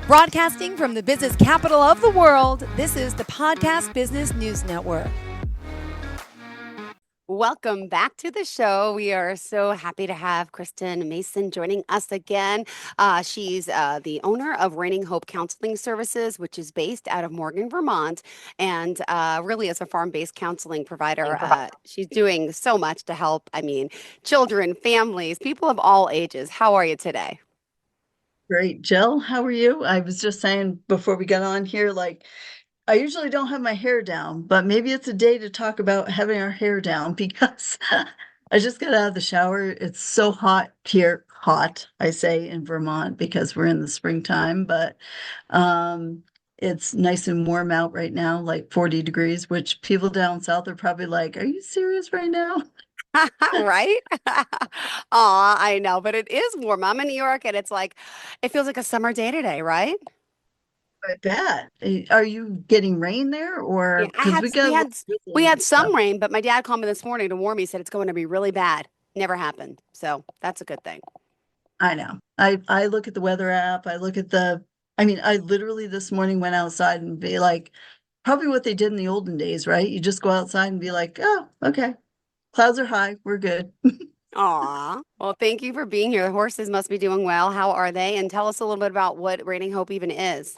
Broadcasting from the business capital of the world, this is the Podcast Business News Network. Welcome back to the show. We are so happy to have Kristin Mason joining us again. She's the owner of Reining Counseling Services, which is based out of Morgan, Vermont, and really is a farm-based counseling provider. She's doing so much to help, children, families, people of all ages. How are you today? Great, Jill. How are you? I was just saying before we got on here, I usually don't have my hair down, but maybe it's a day to talk about having our hair down because I just got out of the shower. It's so hot here. Hot, I say, in Vermont because we're in the springtime, but it's nice and warm out right now, like 40 degrees, which people down south are probably like, "Are you serious right now?" Right? Aw, I know, but it is warm. I'm in New York and it's like, it feels like a summer day today, right? I bet. Are you getting rain there Yeah, or I because had we we got a had little we drizzly had and stuff? some rain, but my dad called me this morning to warn me, said it's going to be really bad. Never happened. So that's a good thing. I know. I look at the weather app. I look at I literally this morning went outside and be like, probably what they did in the olden days, right? You just go outside and be like, oh, okay, clouds are high. We're good. Aw. Well, thank you for being here. The horses must be doing well. How are they? And tell us a little bit about what Raining Hope even is.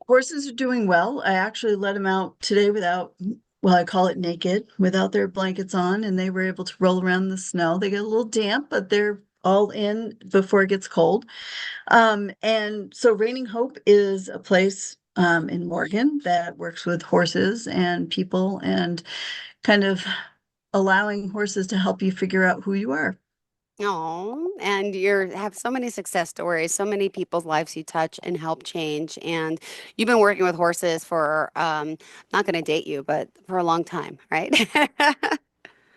Horses are doing well. I actually let them out today without, well, I call it naked, without their blankets on, and they were able to roll around in the snow. They get a little damp, but they're all in before it gets cold. And so Reining Hope is a place in Morgan that works with horses and people and kind of allowing horses to help you figure out who you are. Oh, and you have so many success stories, so many people's lives you touch and help change. And you've been working with horses for, not going to date you, but for a long time, right?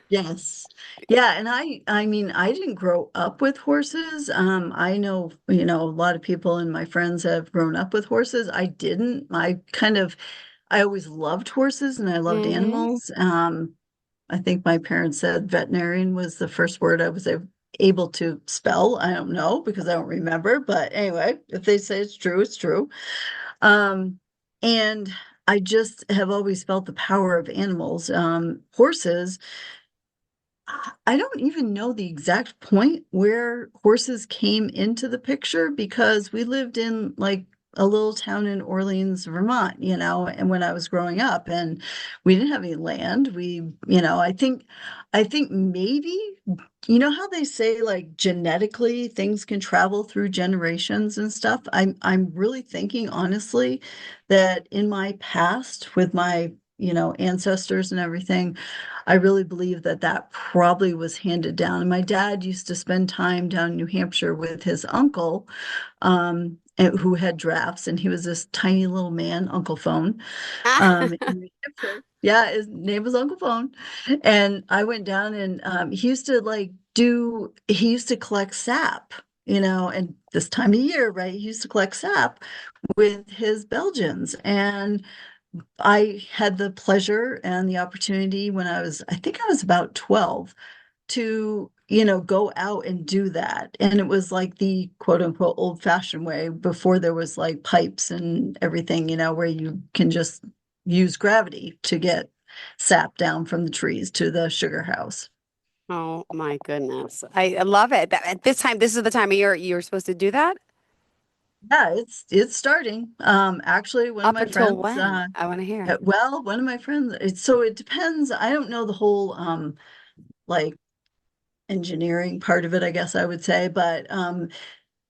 Yes. Yeah, and I mean, I didn't grow up with horses. I know, a lot of people and my friends have grown up with horses. I didn't. I always loved horses and I loved hmm animals. I think my parents said veterinarian was the first word I was able to spell. I don't know because I don't remember, but anyway, if they say it's true, it's true. Um, and I just have always felt the power of animals. Horses, I don't even know the exact point where horses came into the picture because we lived in like a little town in Orleans, Vermont, and when I was growing up and we didn't have any land, I think maybe, how they say like genetically things can travel through generations and stuff. I'm really thinking honestly that in my past with my, ancestors and everything, I really believe that that probably was handed down. And my dad used to spend time down in New Hampshire with his uncle, who had drafts, and he was this tiny little man, Uncle Phone, in New Hampshire. Yeah, his name was Uncle Phone. And I went down and he used to collect sap, and this time of year, right? He used to collect sap with his Belgians. And I had the pleasure and the opportunity when I think I was about 12 to, go out and do that. And it was like the quote unquote old fashioned way before there was like pipes and everything, where you can just use gravity to get sap down from the trees to the sugar house. Oh my goodness. I love it. At this time, this is the time of year you're supposed to do that? Yeah, it's starting. Actually, one of Up my until friends, when? I want to hear. well, one of my friends, so it depends. I don't know the whole like engineering part of it, I guess I would say, but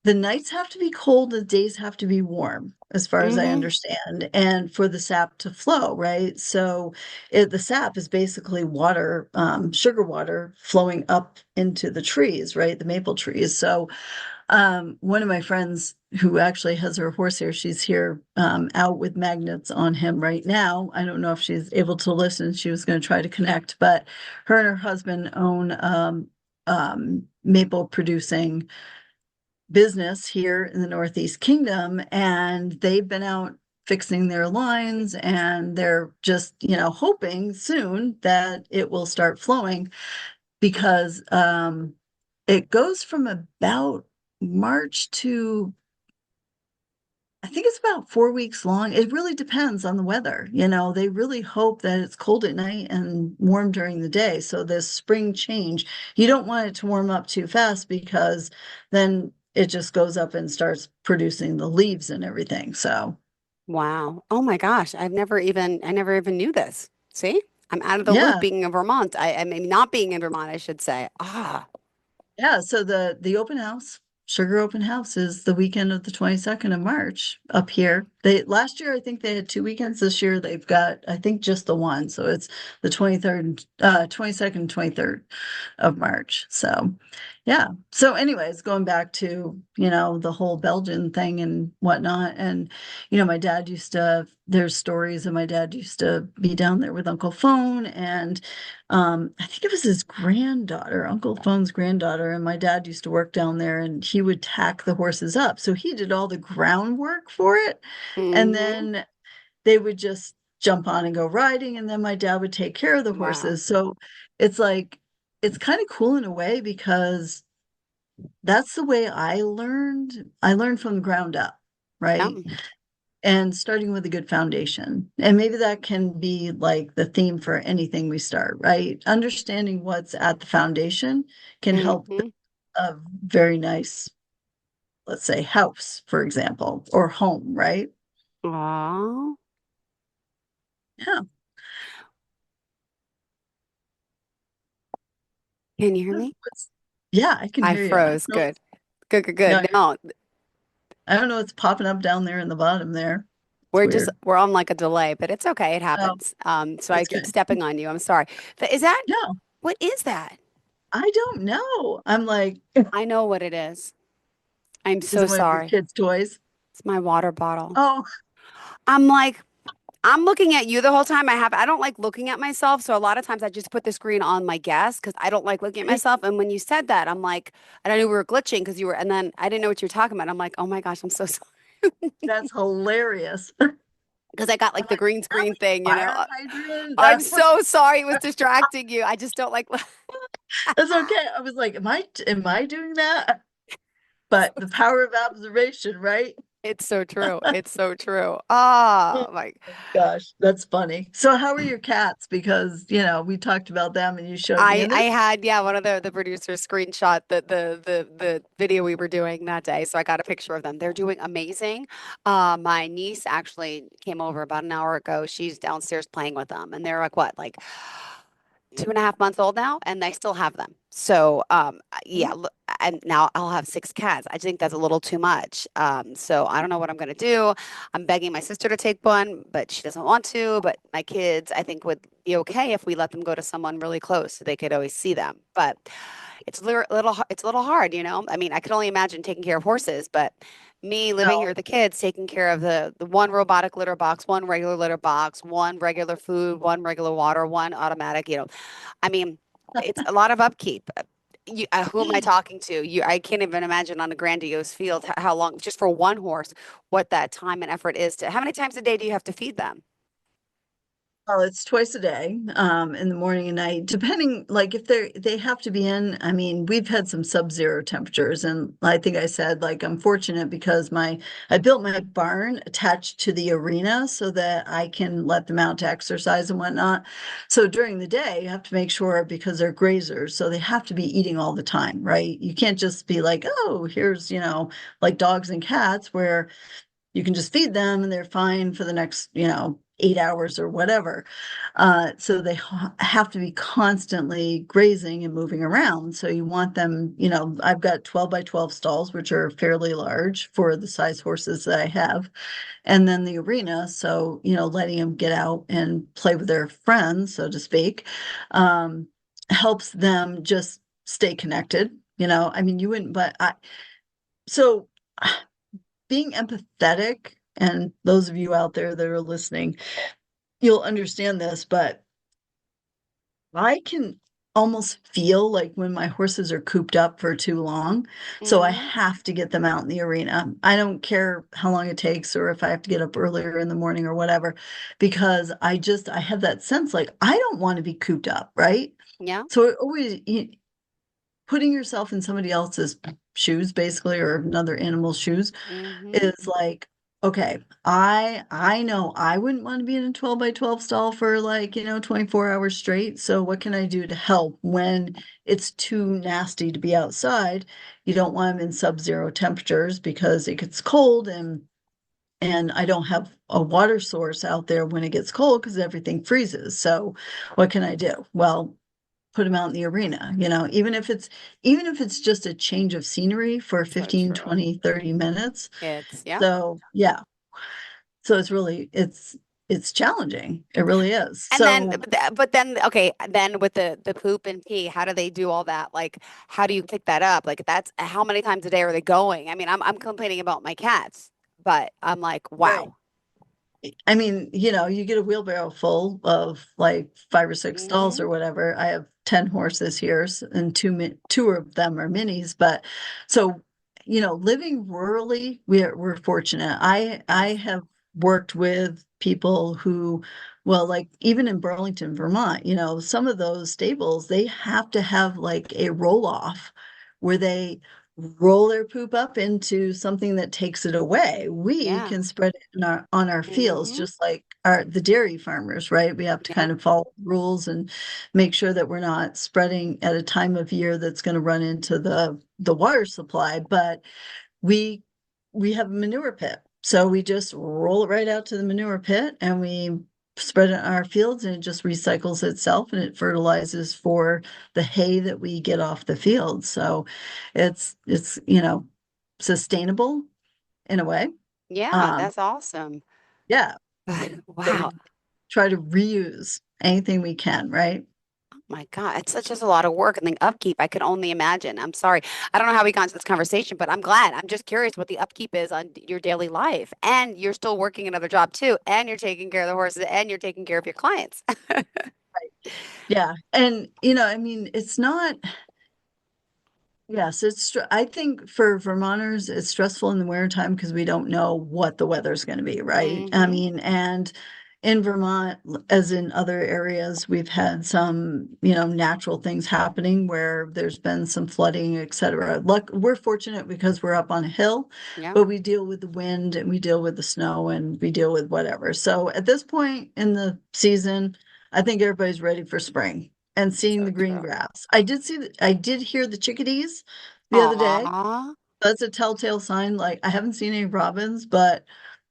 the nights have to be cold, the days have to be warm, as far as I hmm understand, and for the sap to flow, right? So the sap is basically water, sugar water flowing up into the trees, right? The maple trees. So one of my friends who actually has her horse here, she's here out with magnets on him right now. I don't know if she's able to listen. She was going to try to connect, but her and her husband own maple producing business here in the Northeast Kingdom, and they've been out fixing their lines and they're just, hoping soon that it will start flowing because it goes from about March to I think it's about 4 weeks long. It really depends on the weather. They really hope that it's cold at night and warm during the day. So this spring change, you don't want it to warm up too fast because then it just goes up and starts producing the leaves and everything. So Wow. Oh my gosh. I never even knew this. See? I'm out of the loop yeah, being in Vermont. I mean, not being in Vermont, I should say. Ah, yeah. So the open house, sugar open house is the weekend of the 22nd of March up here. They last year I think they had 2 weekends. This year they've got I think just the one. So it's the 23rd, 22nd, 23rd of March. So yeah. So anyways, going back to, the whole Belgian thing and whatnot. And, my dad there's stories of my dad used to be down there with Uncle Phone and I think it was his granddaughter, Uncle Phone's granddaughter, and my dad used to work down there and he would tack the horses up. So he did all the groundwork for it. And mm-hmm. then they would just jump on and go riding, and then my dad would take care of the Wow. horses. So it's like it's kind of cool in a way because that's the way I learned. I learned from the ground up, Yeah. right? And starting with a good foundation. And maybe that can be like the theme for anything we start, right? Understanding what's at the foundation can help Mm-hmm. a very nice, let's say, house, for example, or home, right? Aw. Yeah. Can you hear me? Yeah, I can I hear you. I froze. don't know. Good. Good, good, No, good. No, I don't know what's popping up down there in the bottom there. It's we're weird. we're on like a delay, but it's okay. It Oh, happens. So I that's keep good. stepping on you. I'm sorry. Is that No, what is that? I don't know. I'm like, I know what it is. I'm is so it one of your sorry. kids' toys? It's my water bottle. Oh, I'm like, I'm looking at you the whole time. I don't like looking at myself. So a lot of times I just put the screen on my guest because I don't like looking at myself. And when you said that, I'm like, and I knew we were glitching because you were, and then I didn't know what you were talking about. I'm like, oh my gosh, I'm so sorry. that's hilarious. Because I got I'm like the like, green is that screen like a thing, you know. fire hydrant? I'm so sorry it was distracting you. I just don't like. That's okay. I was like, am I doing that? But the power of observation, right? It's so true. It's so true. Ah, Oh my. gosh, that's funny. So how are your cats? Because, we talked about them and you showed me, and I they're had, yeah, one of the producers screenshot the video we were doing that day, so I got a picture of them. They're doing amazing. My niece actually came over about an hour ago. She's downstairs playing with them, and they're like what, like 2.5 months old now, and I still have them. So, yeah, and now I'll have 6 cats. I think that's a little too much. So I don't know what I'm gonna do. I'm begging my sister to take one, but she doesn't want to. But my kids, I think, would be okay if we let them go to someone really close, so they could always see them. But it's a little hard, you know. I mean, I could only imagine taking care of horses, but me living here no. with the kids, taking care of the one robotic litter box, one regular litter box, one regular food, one regular water, one automatic, you know. I mean, it's a lot of upkeep. Who am I talking to? I can't even imagine on a grandiose field how long, just for one horse, what that time and effort is to, how many times a day do you have to feed them? Well, it's twice a day, in the morning and night, depending, like if they have to be in, I mean, we've had some sub-zero temperatures and I think I said, like, I'm fortunate because I built my barn attached to the arena so that I can let them out to exercise and whatnot. So during the day, you have to make sure because they're grazers, so they have to be eating all the time, right? You can't just be like, oh, here's, like dogs and cats where you can just feed them and they're fine for the next 8 hours or whatever. So they have to be constantly grazing and moving around. So you want them, I've got 12 by 12 stalls, which are fairly large for the size horses that I have, and then the arena, so letting them get out and play with their friends, so to speak, helps them just stay connected. I mean, you wouldn't, but I so being empathetic, and those of you out there that are listening, you'll understand this, but I can almost feel like when my horses are cooped up for too long. So I Hmm. have to get them out in the arena. I don't care how long it takes or if I have to get up earlier in the morning or whatever, because I have that sense like I don't want to be cooped up, right? Yeah. So it always putting yourself in somebody else's shoes, basically, or another animal's shoes, Hmm. is like Okay, I know I wouldn't want to be in a 12 by 12 stall for like, 24 hours straight. So what can I do to help when it's too nasty to be outside? You don't want them in sub-zero temperatures because it gets cold and I don't have a water source out there when it gets cold because everything freezes. So what can I do? Well, put them out in the arena, even if it's just a change of scenery for So 15, true. 20, 30 minutes. Yeah. So yeah. So it's challenging. It really is. And then, So but then, okay, then with the poop and pee, how do they do all that? Like, how do you pick that up? Like, that's how many times a day are they going? I mean, I'm complaining about my cats, but I'm like, right. wow. I mean, you get a wheelbarrow full of like 5 or 6 stalls Hmm. or whatever. I have 10 horses here, and two of them are minis. But so, living rurally, we're fortunate. I Yes. have worked with people who, well, like even in Burlington, Vermont, some of those stables, they have to have like a roll off where they roll their poop up into something that takes it away. We Yeah. can spread it on our fields, Hmm. just like the dairy farmers, right? We have to Yeah. kind of follow rules and make sure that we're not spreading at a time of year that's going to run into the water supply. But we we have a manure pit. So we just roll it right out to the manure pit and we spread it on our fields and it just recycles itself and it fertilizes for the hay that we get off the field. So it's sustainable in a way. Yeah, Um, that's awesome. yeah. So Wow. we try to reuse anything we can, right? My God, it's such just a lot of work and the upkeep. I could only imagine. I'm sorry. I don't know how we got into this conversation, but I'm glad. I'm just curious what the upkeep is on your daily life. And you're still working another job too, and you're taking care of the horses, and you're taking care of your clients. Yeah. And I mean, it's not. Yes, I think for Vermonters, it's stressful in the winter time because we don't know what the weather's going to be, right? I Hmm. mean, and in Vermont, as in other areas, we've had some, natural things happening where there's been some flooding, et cetera. Look, we're fortunate because we're up on a hill, Yeah. but we deal with the wind and we deal with the snow and we deal with whatever. So at this point in the season, I think everybody's ready for spring and seeing So the green true. grass. I did hear the chickadees the other day. Aw. That's a telltale sign. Like I haven't seen any robins, but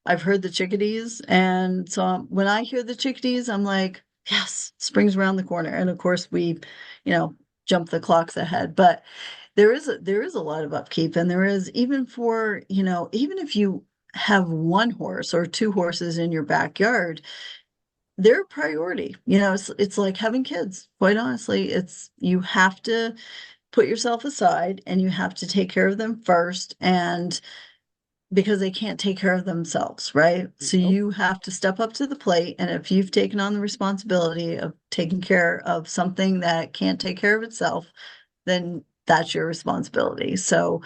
I've heard the chickadees. And so when I hear the chickadees, I'm like, yes, spring's around the corner. And of course we, you know, jump the clocks ahead. But there is a lot of upkeep and there is even for, even if you have one horse or two horses in your backyard, they're a priority. It's like having kids. Quite honestly, it's you have to put yourself aside and you have to take care of them first and because they can't take care of themselves, right? So Nope. you have to step up to the plate and if you've taken on the responsibility of taking care of something that can't take care of itself, then that's your responsibility. So,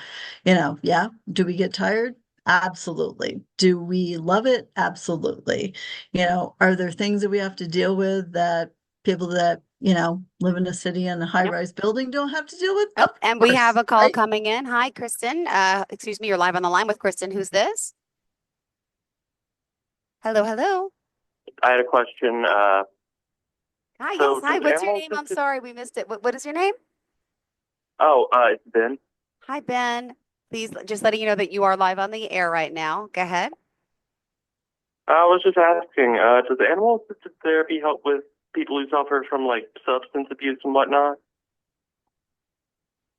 yeah, do we get tired? Absolutely. Do we love it? Absolutely. Are there things that we have to deal with that people that, live in a city and a Yep. high-rise building don't have to deal with? Oh, Of and we have course, a call right? coming in. Hi, Kristen. Excuse me, you're live on the line with Kristen. Who's this? Hello, hello. I had a question. Hi, yes, So hi. does What's your animal name? I'm assistance? sorry, we missed it. What is your name? Oh, it's Ben. Hi, Ben. Please, just letting you know that you are live on the air right now. Go ahead. I was just asking, does animal assisted therapy help with people who suffer from like substance abuse and whatnot?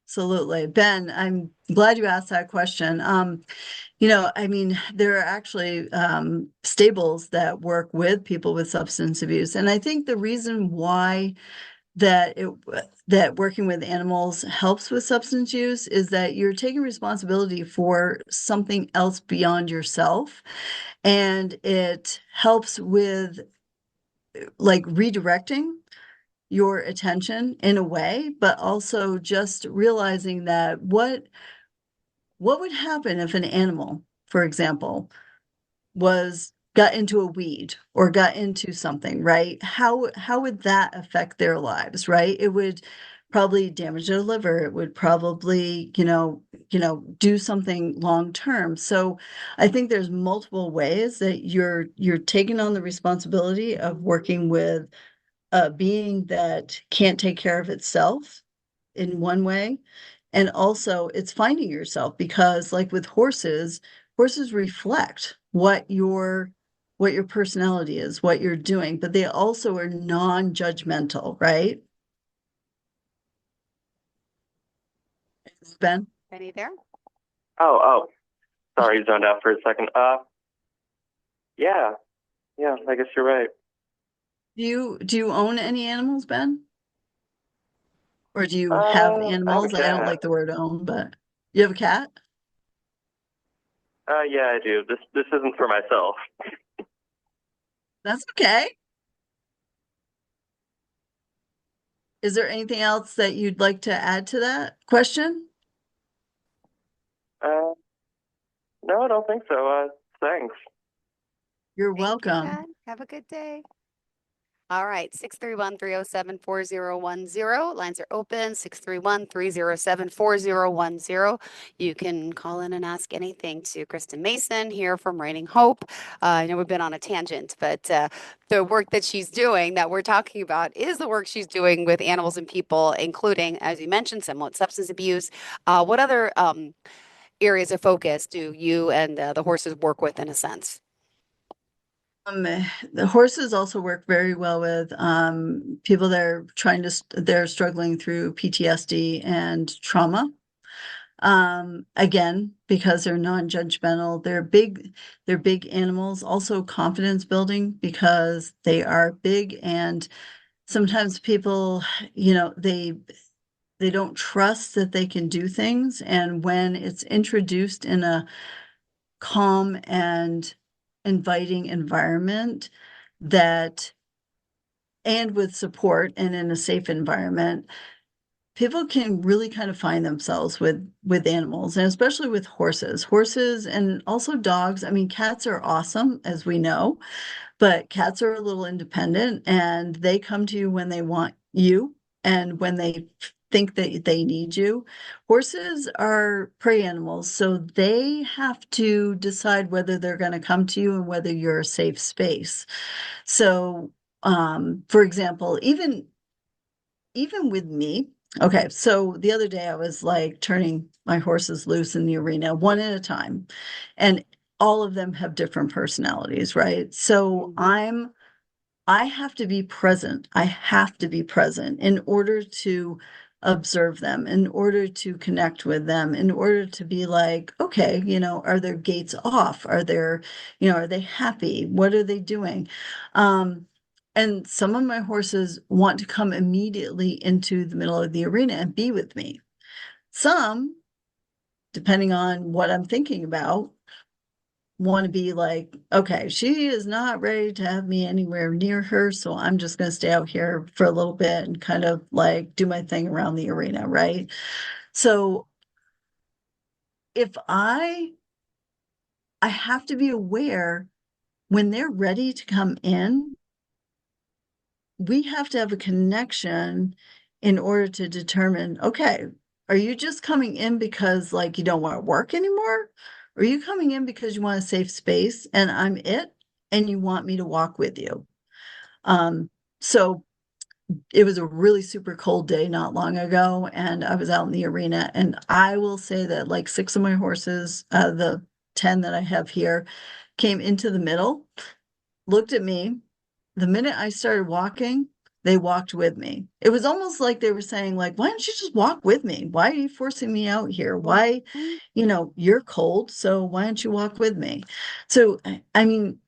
Absolutely. Ben, I'm glad you asked that question. I mean, there are actually stables that work with people with substance abuse. And I think the reason why that working with animals helps with substance use is that you're taking responsibility for something else beyond yourself. And it helps with like redirecting your attention in a way, but also just realizing that what would happen if an animal, for example, was got into a weed or got into something, right? How would that affect their lives, right? It would probably damage their liver. It would probably, do something long term. So I think there's multiple ways that you're taking on the responsibility of working with a being that can't take care of itself in one way. And also it's finding yourself, because like with horses reflect what your personality is, what you're doing, but they also are non-judgmental, right? Ben? Benny there? Oh, sorry, zoned out for a second. Yeah, I guess you're right. Do you own any animals, Ben? Or do you have I have a animals? I don't cat. like the word own, but you have a cat? Yeah, I do. This isn't for myself. That's okay. Is there anything else that you'd like to add to that question? Uh, no, I don't think so. Thanks. You're Thank you, welcome. Ben. Have a good day. All right, 631-307-4010. Lines are open, 631-307-4010. You can call in and ask anything to Kristin Mason here from Reining Hope. I know we've been on a tangent, but the work that she's doing that we're talking about is the work she's doing with animals and people, including, as you mentioned, somewhat substance abuse. What other areas of focus do you and the horses work with in a sense? The horses also work very well with people that are they're struggling through PTSD and trauma. Again, because they're non-judgmental, they're big animals, also confidence building because they are big, and sometimes people, they don't trust that they can do things, and when it's introduced in a calm and inviting environment, that and with support and in a safe environment, people can really kind of find themselves with animals, and especially with horses and also dogs. I mean, cats are awesome, as we know, but cats are a little independent, and they come to you when they want you and when they think that they need you. Horses are prey animals, so they have to decide whether they're going to come to you and whether you're a safe space. So, for example, even with me, okay, so the other day I was like turning my horses loose in the arena one at a time, and all of them have different personalities, right? So I have to be present. I have to be present in order to observe them, in order to connect with them, in order to be like, okay, are their gates off? Are they happy? What are they doing? And some of my horses want to come immediately into the middle of the arena and be with me. Some, depending on what I'm thinking about, want to be like, okay, she is not ready to have me anywhere near her, so I'm just going to stay out here for a little bit and kind of like do my thing around the arena, right? So if I have to be aware when they're ready to come in, we have to have a connection in order to determine, okay, are you just coming in because like you don't want to work anymore? Or are you coming in because you want a safe space and I'm it and you want me to walk with you? So it was a really super cold day not long ago, and I was out in the arena, and I will say that like 6 of my horses, the 10 that I have here, came into the middle, looked at me. The minute I started walking, they walked with me. It was almost like they were saying, like, why don't you just walk with me? Why are you forcing me out here? Why, you're cold, so why don't you walk with me? So, I mean,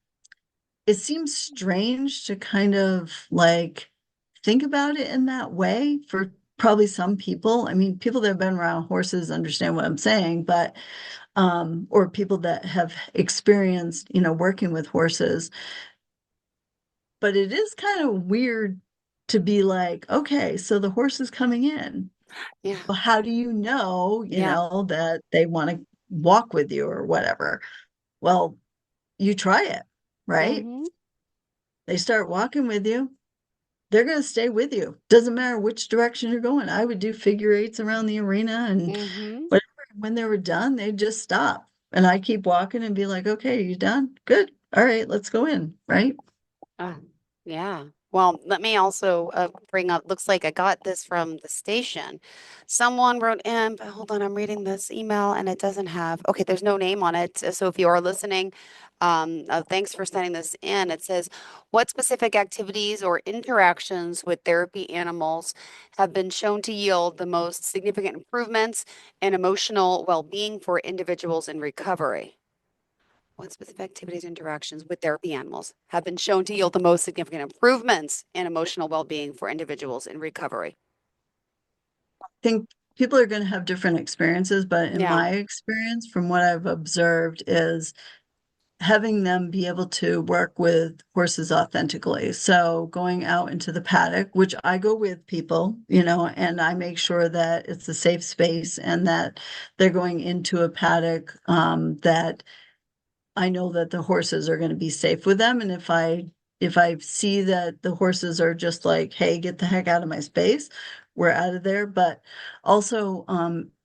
it seems strange to kind of like think about it in that way for probably some people. I mean, people that have been around horses understand what I'm saying, but or people that have experienced, working with horses. But it is kind of weird to be like, okay, so the horse is coming in. Yeah. Well, how do you know, Yeah. that they want to walk with you or whatever? Well, you try it, right? Mhm. They start walking with you. they're going to stay with you. Doesn't matter which direction you're going. I would do figure eights around the arena and Mm-hmm. whatever. When they were done, they'd just stop. And I keep walking and be like, okay, you done? Good. All right, let's go in. Right. Yeah. Well, let me also bring up, looks like I got this from the station. Someone wrote in, but hold on, I'm reading this email and it doesn't have, okay, there's no name on it. So if you are listening, thanks for sending this in. It says, what specific activities or interactions with therapy animals have been shown to yield the most significant improvements in emotional well-being for individuals in recovery? What specific activities, interactions with therapy animals have been shown to yield the most significant improvements in emotional well-being for individuals in recovery? I think people are going to have different experiences, but in Yeah. my experience, from what I've observed, is having them be able to work with horses authentically. So going out into the paddock, which I go with people, and I make sure that it's a safe space and that they're going into a paddock that I know that the horses are going to be safe with them. And if I see that the horses are just like, hey, get the heck out of my space, we're out of there. But also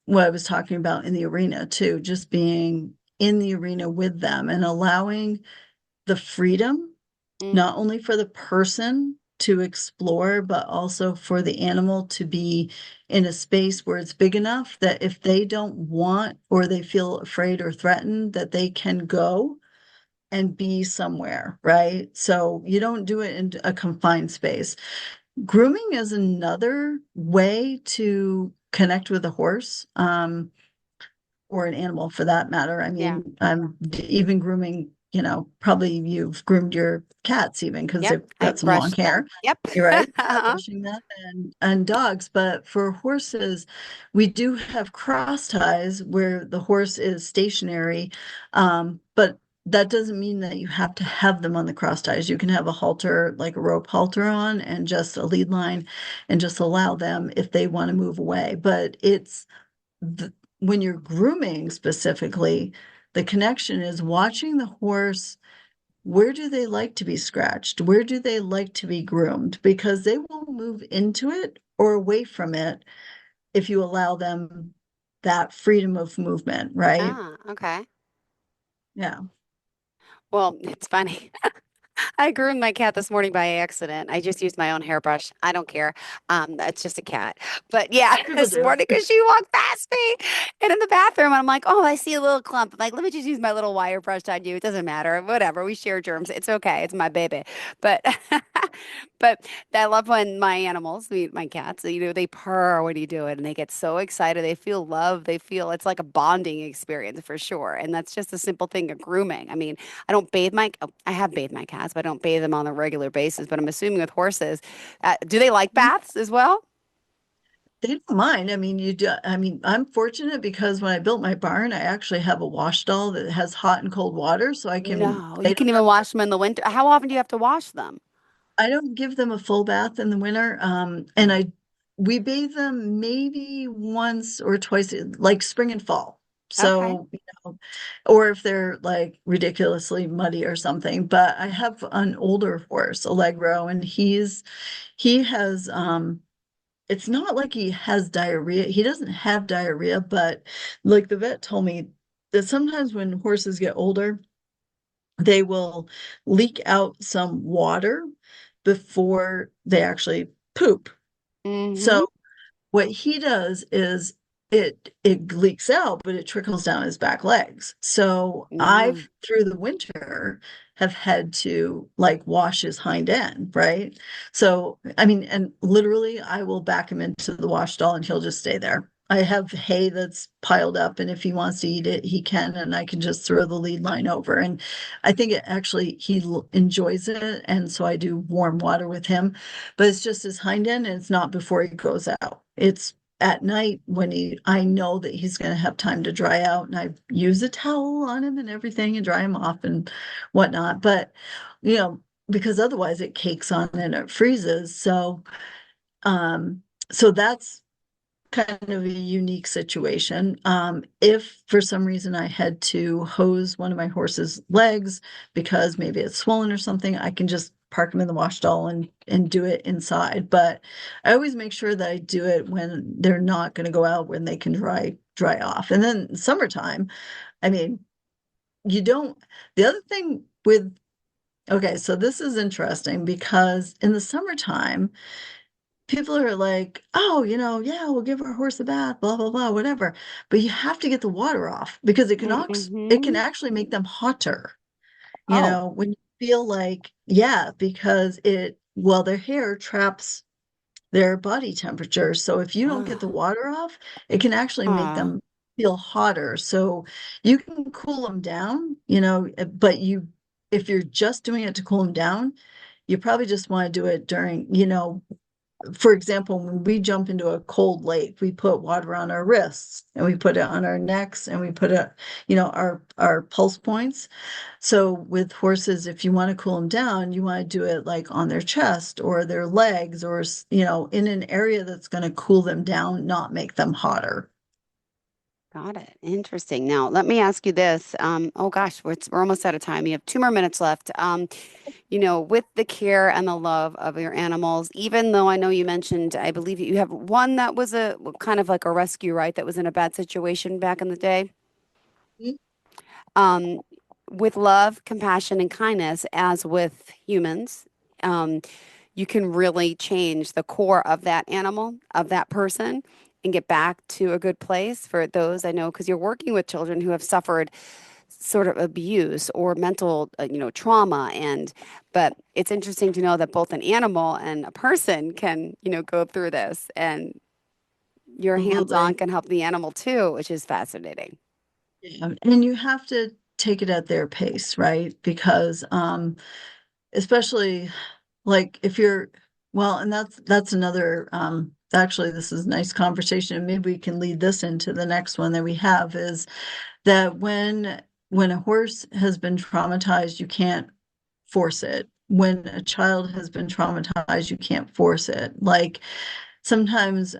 what I was talking about in the arena too, just being in the arena with them and allowing the freedom, Mm, not only for the person to explore, but also for the animal to be in a space where it's big enough that if they don't want or they feel afraid or threatened, that they can go and be somewhere, right? So you don't do it in a confined space. Grooming is another way to connect with a horse. Or an animal for that matter. I yeah. mean, even grooming, probably you've groomed your cats even because Yep. they've I got some long brushed hair. them. Yep. You're right. Yeah, Uh-huh. brushing them and dogs. But for horses, we do have cross ties where the horse is stationary. But that doesn't mean that you have to have them on the cross ties. You can have a halter, like a rope halter on, and just a lead line and just allow them if they want to move away. But it's when you're grooming specifically, the connection is watching the horse. Where do they like to be scratched? Where do they like to be groomed? Because they will move into it or away from it if you allow them that freedom of movement, right? Okay. Yeah. Well, it's funny. I groomed my cat this morning by accident. I just used my own hairbrush. I don't care. It's just a cat. But yeah, People this do. morning because she walked past me and in the bathroom, I'm like, oh, I see a little clump. I'm like, let me just use my little wire brush on you. It doesn't matter. Whatever. We share germs. It's okay. It's my baby. But but I love when my animals, my cats, they purr when you do it and they get so excited. They feel love. They feel it's like a bonding experience for sure. And that's just a simple thing of grooming. I mean, I have bathed my cats, but I don't bathe them on a regular basis. But I'm assuming with horses, do they like baths as well? They don't mind. I mean, I'm fortunate because when I built my barn, I actually have a wash stall that has hot and cold water, so No, they you can don't even wash them in the winter. How often do you have to wash them? I don't give them a full bath in the winter. And we bathe them maybe once or twice, like spring and fall. Okay. So, or if they're like ridiculously muddy or something. But I have an older horse, Allegro, and he has it's not like he has diarrhea. He doesn't have diarrhea, but like the vet told me that sometimes when horses get older, they will leak out some water before they actually poop. Mm-hmm. So what he does is it leaks out, but it trickles down his back legs. So Yeah. I've through the winter have had to like wash his hind end, right? So I mean, and literally I will back him into the wash stall and he'll just stay there. I have hay that's piled up, and if he wants to eat it, he can, and I can just throw the lead line over. And I think it actually enjoys it, and so I do warm water with him, but it's just his hind end, and it's not before he goes out. It's at night when I know that he's going to have time to dry out, and I use a towel on him and everything and dry him off and whatnot. But, because otherwise it cakes on and it freezes. So that's kind of a unique situation. If for some reason I had to hose one of my horse's legs because maybe it's swollen or something, I can just park them in the wash stall and do it inside. But I always make sure that I do it when they're not going to go out, when they can dry off. And then summertime, I mean, the other thing with, okay, so this is interesting because in the summertime, people are like, oh, yeah, we'll give our horse a bath, blah, blah, blah, whatever. But you have to get the water off because it can actually make them hotter. Oh. When you feel like, yeah, because their hair traps their body temperature. So if you don't get the water off, it can actually make them feel hotter. So you can cool them down, but if you're just doing it to cool them down, you probably just want to do it during, for example, when we jump into a cold lake, we put water on our wrists and we put it on our necks and we put it, our pulse points. So with horses, if you want to cool them down, you want to do it like on their chest or their legs or, in an area that's going to cool them down, not make them hotter. Got it. Interesting. Now, let me ask you this. Oh gosh, we're almost out of time. You have 2 more minutes left. With the care and the love of your animals, even though I know you mentioned, I believe you have one that was a kind of like a rescue, right? That was in a bad situation back in the day. Mhm. With love, compassion, and kindness, as with humans, you can really change the core of that animal, of that person, and get back to a good place for those I know, because you're working with children who have suffered sort of abuse or mental, trauma. But it's interesting to know that both an animal and a person can, go through this, and your hands-on Absolutely. can help the animal too, which is fascinating. Yeah. And you have to take it at their pace, right? Because, especially like if you're, well, and that's another, actually, this is a nice conversation, and maybe we can lead this into the next one that we have, is that when a horse has been traumatized, you can't force it. When a child has been traumatized, you can't force it. Like sometimes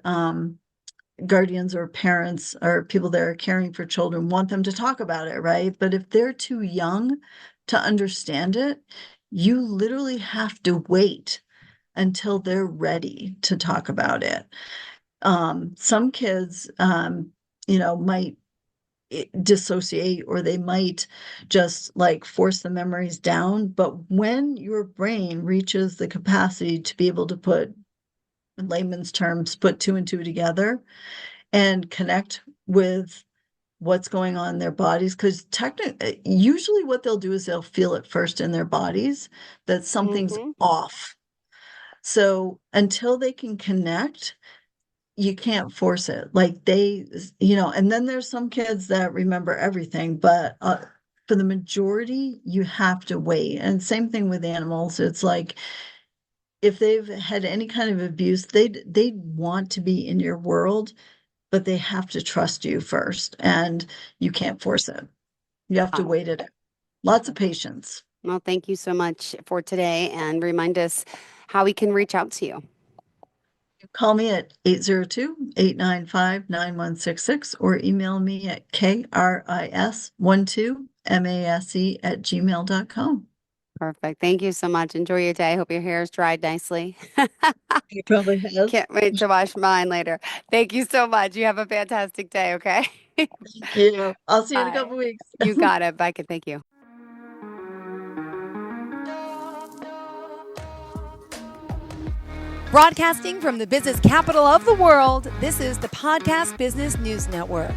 guardians or parents or people that are caring for children want them to talk about it, right? But if they're too young to understand it, you literally have to wait until they're ready to talk about it. Some kids, might dissociate, or they might just like force the memories down. But when your brain reaches the capacity to be able to put, in layman's terms, put two and two together and connect with what's going on in their bodies, because usually what they'll do is they'll feel it first in their bodies that something's Mm-hmm. off. So until they can connect, you can't force it. Like and then there's some kids that remember everything, but for the majority, you have to wait. And same thing with animals. It's like if they've had any kind of abuse, they want to be in your world, but they have to trust you first, and you can't force it. You have to Wow. wait it out. Lots of patience. Well, thank you so much for today, and remind us how we can reach out to you. Call me at 802-895-9166 or email me at kris12mase@gmail.com. Perfect. Thank you so much. Enjoy your day. I hope your hair is dried nicely. You probably have. Can't wait to wash mine later. Thank you so much. You have a fantastic day, okay? Thank you. I'll see you in a Bye. couple weeks. You got it. Bye. Thank you. Broadcasting from the business capital of the world, this is the Podcast Business News Network.